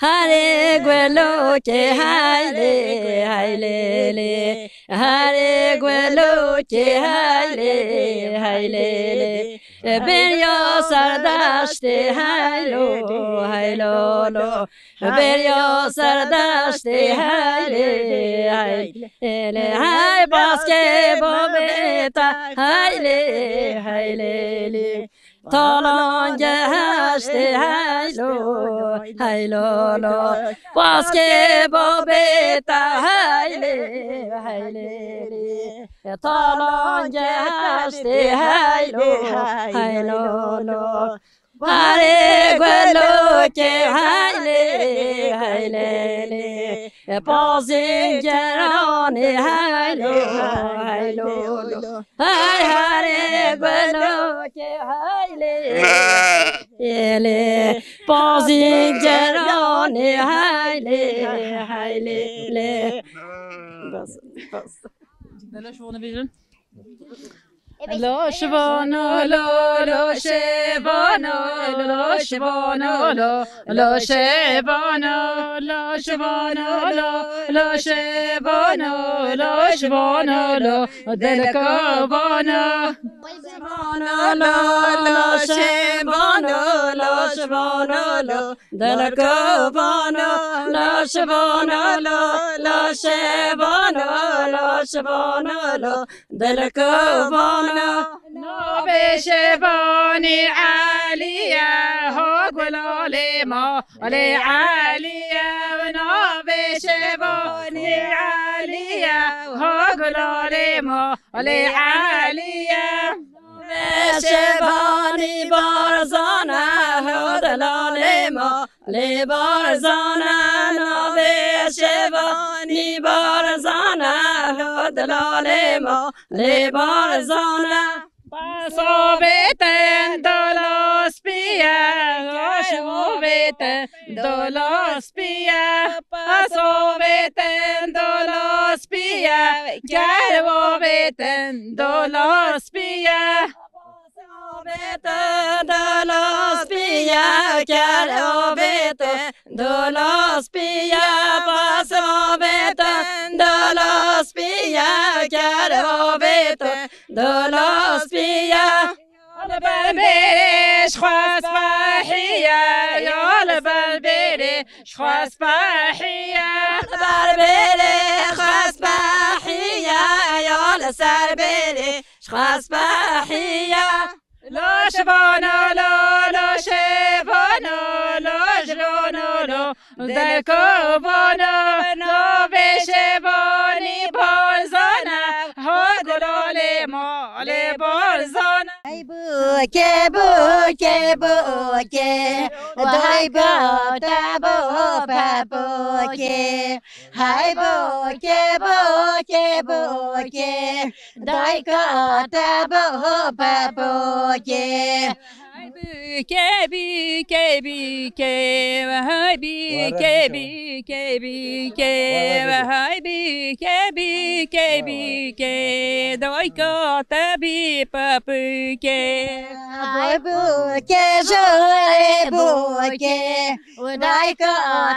Hare Gueloche, Haile, Haile, Hare Gueloche, Haile, Haile, Berio Sardaste, Hailo, Hailo, Berio Sardaste, Haile, Haile, Hai Baske Bobeta, Haile, Haile, Talon Jahaste, Hailo, Hailo, Baske Bobeta, Haile, Haile, Talon Jahaste, Hailo, Hailo, Hare Gueloche, Haile, Haile, Pausing Geroni, Hailo, Hailo, Hare Gueloche, Haile, Haile, Pausing Geroni, Haile, Haile. Lo Shivano, lo Shivano, lo Shivano, lo Shivano, lo Shivano, lo Shivano, lo Shivano, lo del Cavano. Lo Shivano, lo Shivano, del Cavano, lo Shivano, lo Shivano, lo Shivano, del Cavano. No بشباني عالية هو قولوا لي ما لي عالية ونو بشباني عالية هو قولوا لي ما لي عالية بشباني بارزانا هو دلالي ما لي بارزانا نو بشباني بارزانا هو دلالي ما لي بارزانا Pasobeten dolos pia, Pasobeten dolos pia, Pasobeten dolos pia, Carvobeten dolos pia. Pasobeten dolos pia, Carvobeten dolos pia, Pasobeten dolos pia, Carvobeten dolos pia. البلبيري شخاص فاحية يا البلبيري شخاص فاحية البلبيري خاص فاحية يا السربيري شخاص فاحية لو شبانو لو شبانو لو شبانو لو دلكوبانو لو بشباني بارزانا هاقلو لي بارزانا بوكي بوكي بوكي داي بوتا بوبا بوكي هاي بوكي بوكي بوكي داي كوتا بوبا بوكي بيكي بيكي بيكي وهاي بيكي بيكي بيكي وهاي بيكي بيكي بيكي دويكا تبي بابيكي هاي بوكي جوري بوكي ودايكا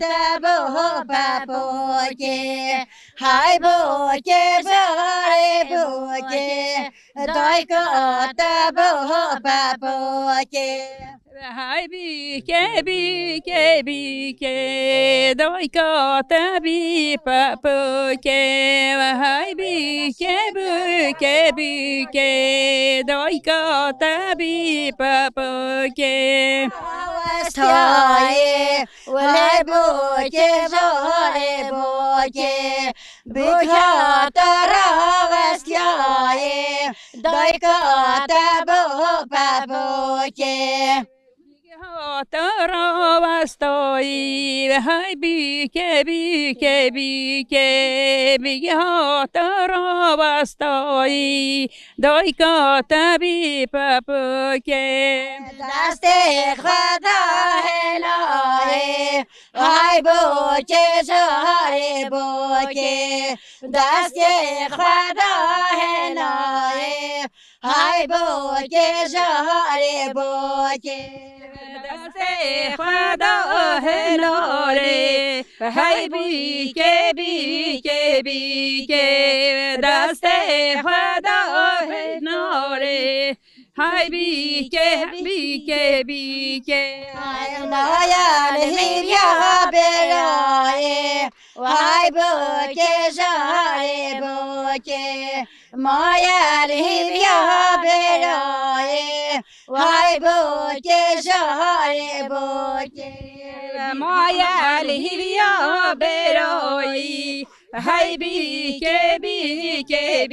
تبو بابوكي هاي بوكي جوري بوكي دايكا تبو بابوكي هاي بيكي بيكي بيكي دويكا تبي بابوكي وهاي بيكي بيكي بيكي دويكا تبي بابوكي وستاي وهاي بوكي جوري بوكي بكا ترى وستاي دايكا تبو بابوكي ترى وستاي هاي بيكي بيكي بيكي بيها ترى وستاي دويكا تبي بابوكي دستي خدا هلاي هاي بوكي جاري بوكي دستي خدا هلاي هاي بوكي جاري بوكي دست خدا هلاره های بی که دست خدا هلاره های بی که نایان هیریا برای وای بوکه شای بوکه مایان هیریا برای وای بوکه شای بوکه مایل هیریا برای های بی که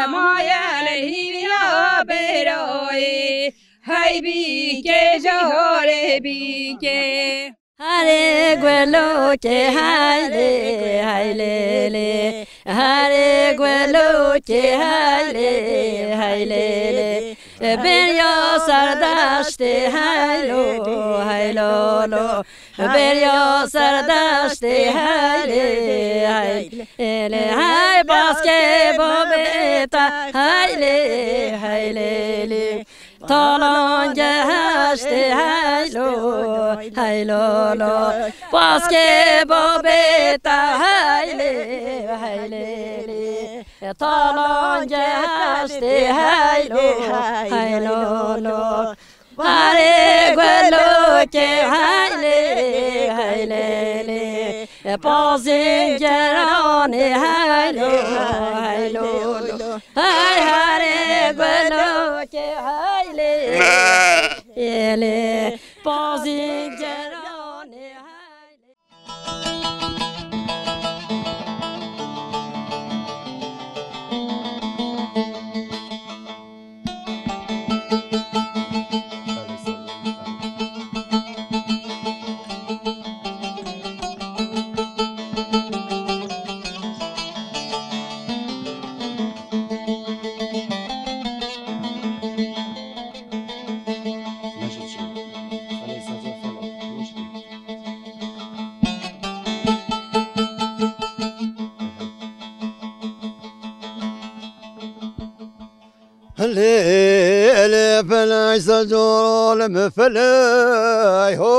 مایل هیریا برای های بی که جهار بی که هره گلو که هایله هایله هره گلو که هایله هایله بریا سردشت هایلو هایلولو بریا سردشت هایله هایله های باسکه بابتا هایله هایله تالان جهشت هایلو هایلولو باسکه بابتا هایله هایله تالان جهشت هایلو هایلولو هره گلو که هایله هایله پازنجران هایلو هایلولو های هره گلو که هایله هایله پازنجران هایله الليل فلاي سجور المفلاي هو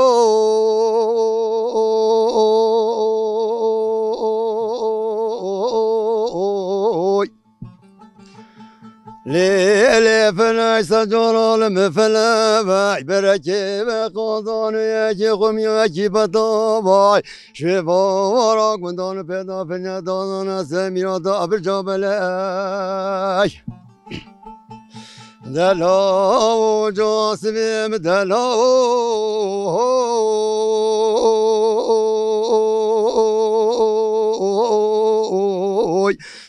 ليل فلاي سجور المفلاي بركي بقضان يجي غم يجي بطاباي شفا وراك من دون بيضا في الندان سمير ضاب الجبلاي دلو جاسمیم دلو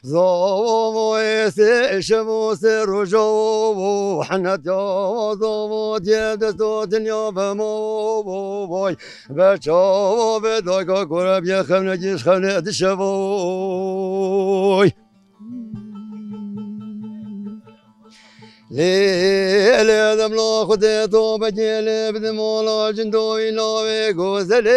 زاوی سشموس رجو حنت یا زاو دیده تو دنیا بمو بای بچه بداگا کرب یه خم نجیش خم ندشوی ليلة دملا خديتو بجيلي بدمولا جندوي نوي غوزلي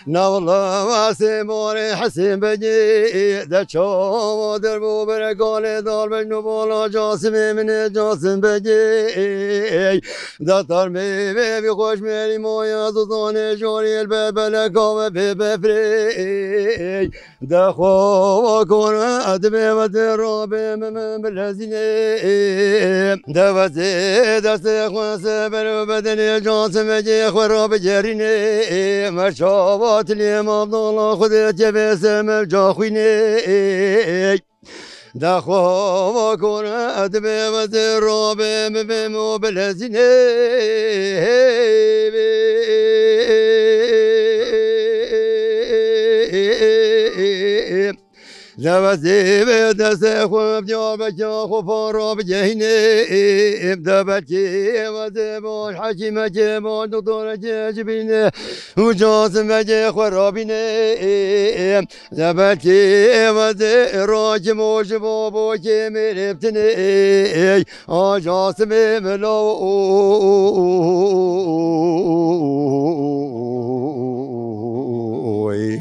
نولا واسي موري حسين بجي دچو دربو برقالي دار بجنو بولا جاسمي من جاسم بجي داتار مي خوش ميري مويا زوزاني جوري الباب لكاوة بفري دخوا كون أدبي ودرابي من بلزيني دوزي دستي خواسي برو بدني جاسم بجي خراب جريني مرشابات لي مبضولا خدت جبسم جاخويني دخوا كون أدبي ودرابي من بلزيني زوزي بدس خوب جا بجا خفارا بجهيني دبتي وزبون حكيمة جبون دكتور جبيني وجاسم بجي خرابيني دبتي وزراج موش بابو كمير ابتني جاسم ملو وي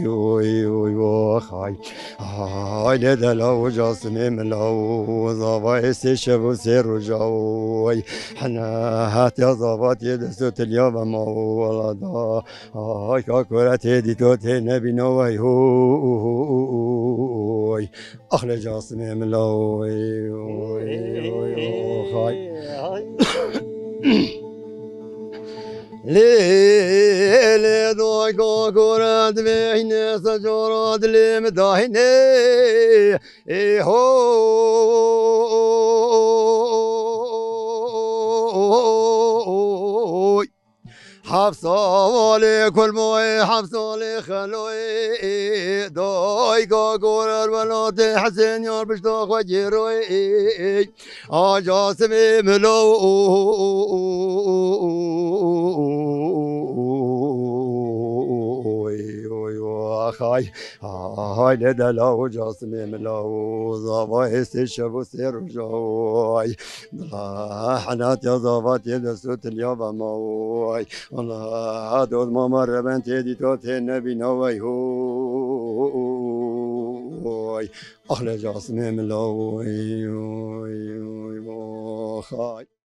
خاي هاي لدلو جاسم ملو زواي سيشبو سير جاوي حنا هات يا زوات يدسوت اليوم مولادا هاي كاكورتي دي توتي نبي نوي هوي أخلي جاسم ملو خاي ليل دوي كوكورات بين سجورات لي مداهني هو حفصة كل موي حفصة خلوي دوي كوكور الولاد حسين يار بشتاق وجيروي جاسمي ملو خاي هاي لدلو جاسمي ملو زواي سيشبو سير جوي حنات يا زوات يدسوت اليوم موي الله دود ما مر بنتي دي توتي النبي نوي هوي أخلي جاسمي ملو خاي